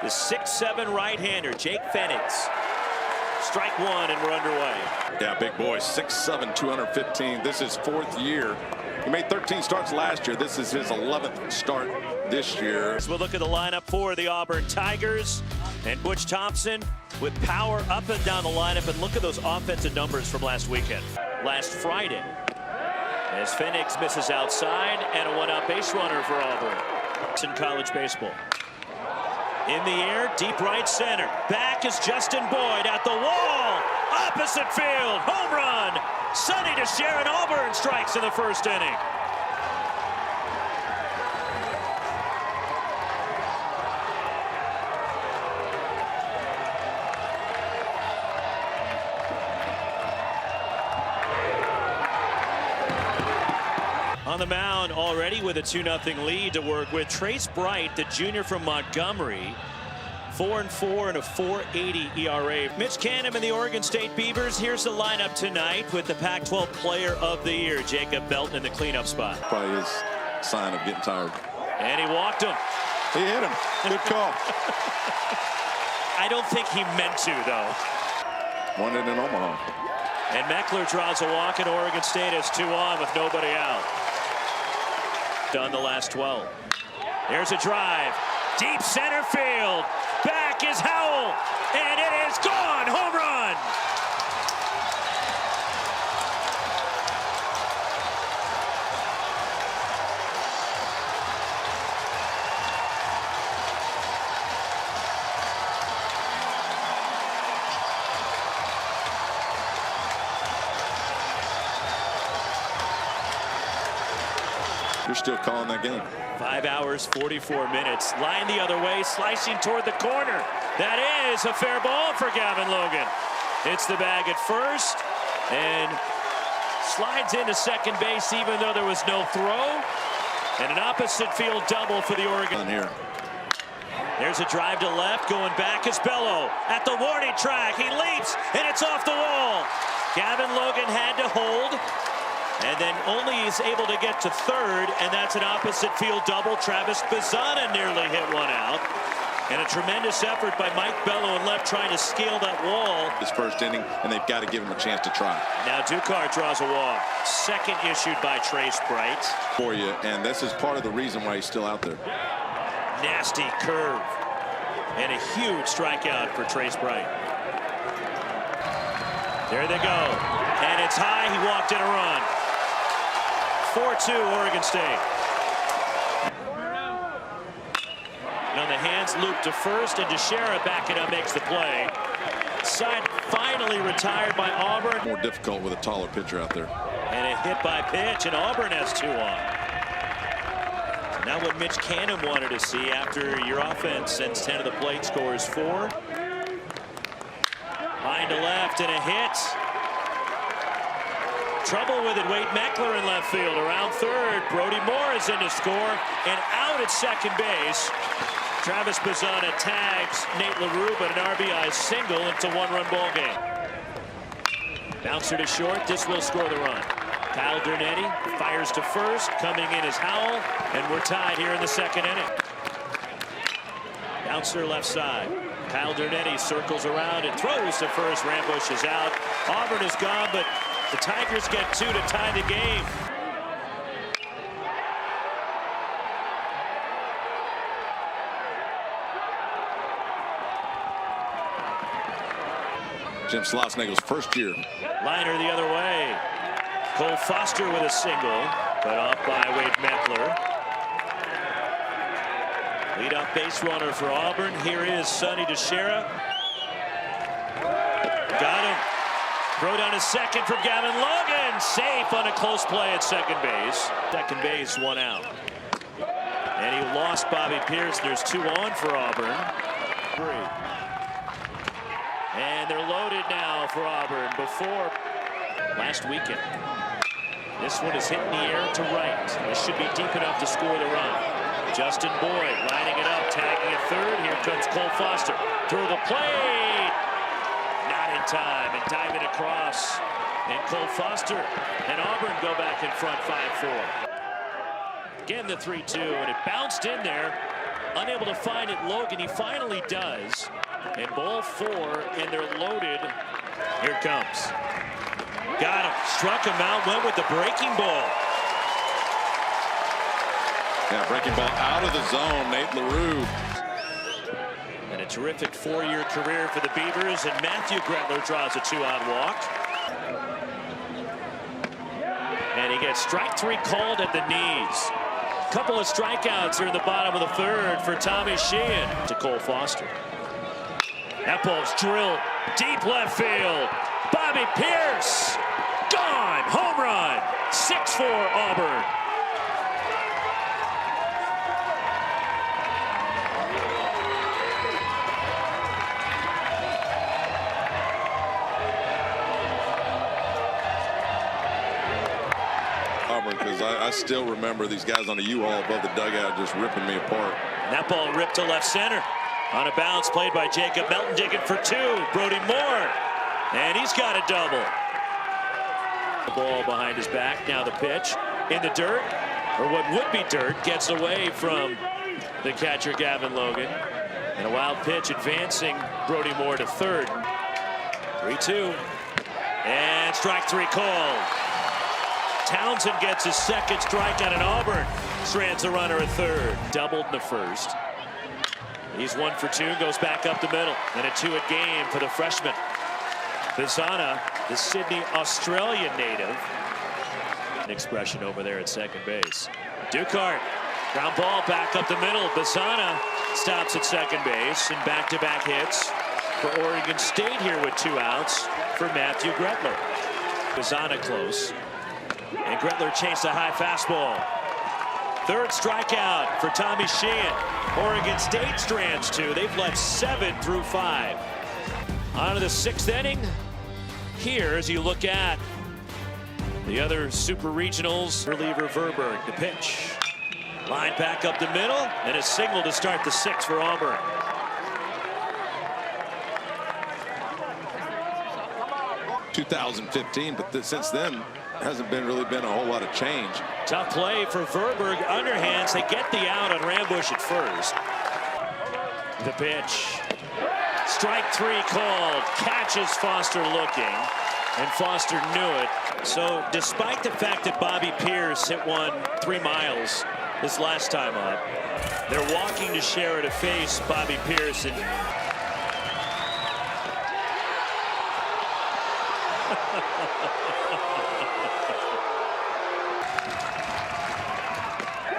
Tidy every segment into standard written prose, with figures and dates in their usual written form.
The 6'7" right-hander, Jake Phoenix. Strike one, and we're underway. Yeah, big boy, 6'7", 215. This is fourth year. He made 13 starts last year. This is his 11th start this year. As we'll look at the lineup for the Auburn Tigers, and Butch Thompson with power up and down the lineup. And look at those offensive numbers from last weekend. Last Friday, as Phoenix misses outside, and a one-out base runner for Auburn. It's in college baseball. In the air, deep right center. Back is Justin Boyd at the wall. Opposite field, home run. Sonny DeShera, Auburn strikes in the first inning. On the mound already with a 2-0 lead to work with. Trace Bright, the junior from Montgomery, 4-4 and a 4.80 ERA. Mitch Canham and the Oregon State Beavers. Here's the lineup tonight with the Pac-12 Player of the Year, Jacob Belton, in the cleanup spot. Probably his sign of getting tired. And he walked him. He hit him. Good call. I don't think he meant to, though. Won it in Omaha. And Meckler draws a walk, and Oregon State has 2 on with nobody out. Done the last 12. There's a drive. Deep center field. Back is Howell. And it is gone. Home run. You're still calling that game. 5 hours, 44 minutes. Line the other way, slicing toward the corner. That is a fair ball for Gavin Logan. Hits the bag at first and slides into second base even though there was no throw. And an opposite field double for the Oregon. Here. There's a drive to left. Going back is Bello at the warning track. He leaps and it's off the wall. Gavin Logan had to hold. And then only is able to get to third, and that's an opposite field double. Travis Bazzana nearly hit one out. And a tremendous effort by Mike Bello in left trying to scale that wall. His first inning, and they've got to give him a chance to try. Now Ducar draws a walk. Second issued by Trace Bright. For you, and this is part of the reason why he's still out there. Nasty curve. And a huge strikeout for Trace Bright. There they go. And it's high. He walked in a run. 4-2 Oregon State. And on the hands, loop to first, and DeShera backing up makes the play. Side finally retired by Auburn. More difficult with a taller pitcher out there. And a hit by pitch, and Auburn has 2 on. So now what Mitch Canham wanted to see after your offense sends 10 to the plate, scores 4. Line to left, and a hit. Trouble with it, Wade Meckler in left field. Around third, Brody Moore is in to score, and out at second base. Travis Bazzana tags Nate LaRue, but an RBI single. It's a 1-run ball game. Bouncer to short, this will score the run. Kyle Dernetti fires to first, coming in is Howell, and we're tied here in the second inning. Bouncer left side. Kyle Dernetti circles around and throws to first. Rambush is out. Auburn is gone, but the Tigers get 2 to tie the game. Jim Schlossnagel's first year. Liner the other way. Cole Foster with a single, but off by Wade Meckler. Lead-off base runner for Auburn. Here is Sonny DeShera. Got him. Throw down to second for Gavin Logan. Safe on a close play at second base. Second base, 1 out. And he lost Bobby Pierce. There's 2 on for Auburn. 3. And they're loaded now for Auburn before last weekend. This one is hit in the air to right. This should be deep enough to score the run. Justin Boyd lining it up, tagging at third. Here comes Cole Foster. Through the plate. Not in time, and diving across. And Cole Foster and Auburn go back in front 5-4. Again, the 3-2, and it bounced in there. Unable to find it, Logan. He finally does. And ball 4, and they're loaded. Here it comes. Got him. Struck him out. Went with the breaking ball. Yeah, breaking ball out of the zone. Nate LaRue. And a terrific 4-year career for the Beavers. And Matthew Gretler draws a 2-out walk. And he gets strike 3 called at the knees. Couple of strikeouts here in the bottom of the 3rd for Tommy Sheehan. To Cole Foster. That ball's drilled deep left field. Bobby Pierce. Gone. Home run. 6-4 Auburn. Because I still remember these guys on the U-Haul above the dugout just ripping me apart. And that ball ripped to left center. On a bounce played by Jacob Melton, digging for 2. Brody Moore. And he's got a double. The ball behind his back. Now the pitch in the dirt, or what would be dirt, gets away from the catcher Gavin Logan. And a wild pitch advancing Brody Moore to 3rd. 3-2. And strike 3 called. Townsend gets his 2nd strikeout in Auburn. Strands a runner at 3rd. Doubled in the 1st. He's 1 for 2, goes back up the middle. And a 2-hit game for the freshman. Bizana, the Sydney, Australian native. An expression over there at second base. Ducart, ground ball back up the middle. Bizana stops at second base, and back-to-back hits for Oregon State here with 2 outs for Matthew Gretler. Bizana close. And Gretler chased a high fastball. 3rd strikeout for Tommy Sheehan. Oregon State strands 2. They've left 7 through 5. On to the 6th inning. Here, as you look at the other Super Regionals, reliever Verberg, the pitch. Line back up the middle, and a single to start the 6th for Auburn. ...2015, but since then, hasn't really been a whole lot of change. Tough play for Verberg, underhands. They get the out on Rambush at 1st. The pitch. Strike 3 called. Catches Foster looking, and Foster knew it. So despite the fact that Bobby Pierce hit one 3 miles this last time up, they're walking to Shara to face Bobby Pierce. And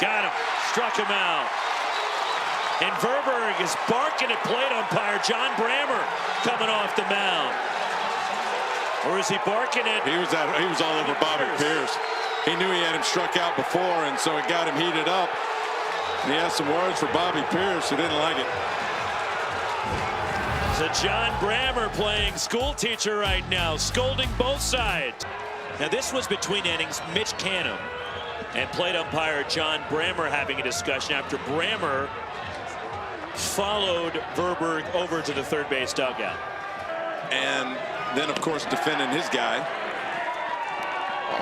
got him, struck him out. And Verberg is barking at plate umpire John Brammer coming off the mound. Or is he barking at? He was all over Bobby Pierce. He knew he had him struck out before, and so it got him heated up. And he has some words for Bobby Pierce, who didn't like it. So John Brammer playing school teacher right now, scolding both sides. Now this was between innings. Mitch Canham and plate umpire John Brammer having a discussion after Brammer followed Verberg over to the 3rd base dugout. And then, of course, defending his guy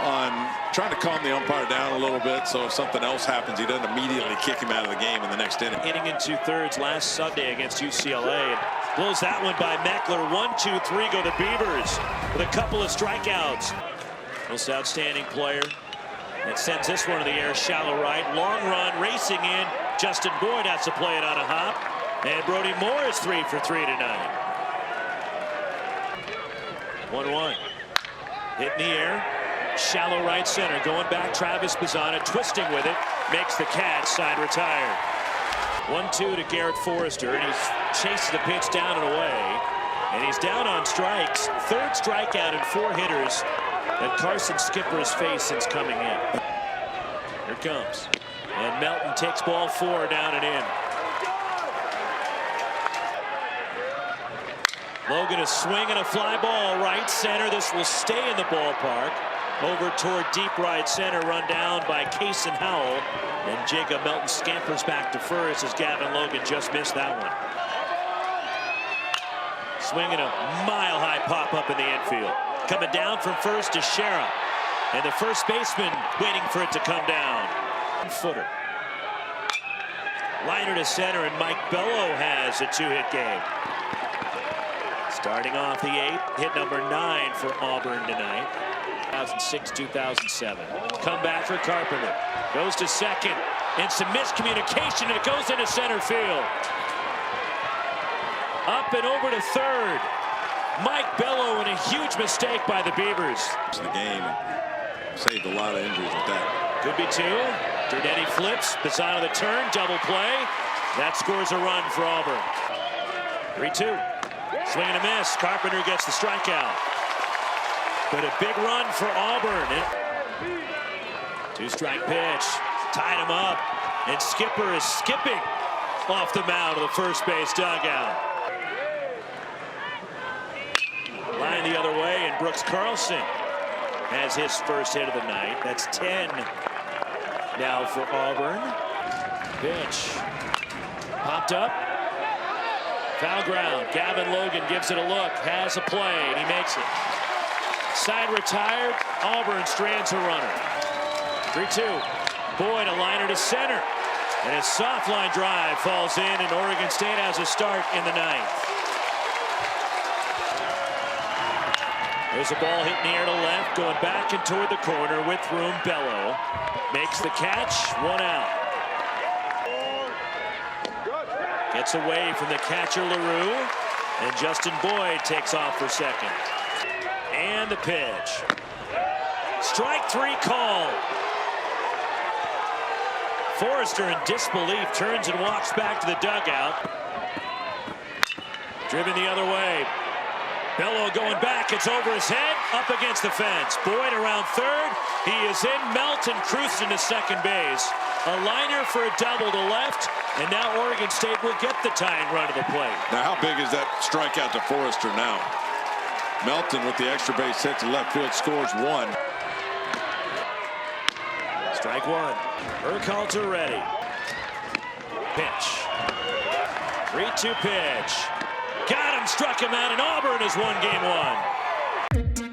on trying to calm the umpire down a little bit, so if something else happens, he doesn't immediately kick him out of the game in the next inning. Inning in 2/3 last Sunday against UCLA. And blows that one by Meckler. 1-2-3 go the Beavers with a couple of strikeouts. Most outstanding player. It sends this one to the air, shallow right. Long run, racing in. Justin Boyd has to play it on a hop. And Brody Moore is 3 for 3 tonight. 1-1. Hit in the air. Shallow right center. Going back, Travis Bizana twisting with it. Makes the catch. Side retired. 1-2 to Garrett Forrester. And he's chases the pitch down and away. And he's down on strikes. 3rd strikeout and 4 hitters that Carson Skipper's faced since coming in. Here it comes. And Melton takes ball 4 down and in. Logan is swinging a fly ball right center. This will stay in the ballpark. Over toward deep right center, run down by Kaysen Howell. And Jacob Melton scampers back to first as Gavin Logan just missed that one. Swinging a mile-high pop-up in the infield. Coming down from first to Shara. And the first baseman waiting for it to come down. Footer. Liner to center, and Mike Bello has a 2-hit game. Starting off the 8th, hit number 9 for Auburn tonight. 2006-2007. Comeback for Carpenter. Goes to second, and some miscommunication, and it goes into center field. Up and over to third. Mike Bello, and a huge mistake by the Beavers. The game saved a lot of injuries with that. Could be 2. Dernetti flips, Pisano the turn, double play. That scores a run for Auburn. 3-2. Swing and a miss. Carpenter gets the strikeout. But a big run for Auburn. 2-strike pitch. Tied him up. And Skipper is skipping off the mound of the first base dugout. Line the other way, and Brooks Carlson has his first hit of the night. That's 10 now for Auburn. Pitch. Popped up. Foul ground. Gavin Logan gives it a look. Has a play, and he makes it. Side retired. Auburn strands a runner. 3-2. Boyd, a liner to center. And his soft line drive falls in, and Oregon State has a start in the 9th. There's a ball hit in the air to left, going back and toward the corner with room. Bello makes the catch, 1 out. Gets away from the catcher LaRue, and Justin Boyd takes off for second. And the pitch. Strike 3 call. Forrester in disbelief turns and walks back to the dugout. Driven the other way. Bello going back, it's over his head, up against the fence. Boyd around third, he is in. Melton cruises into second base. A liner for a double to left, and now Oregon State will get the tying run to the plate. Now, how big is that strikeout to Forrester now? Melton with the extra base hit to left field scores 1. Strike 1. Burkhalter ready. Pitch. 3-2 pitch. Got him, struck him out, and Auburn has won game 1.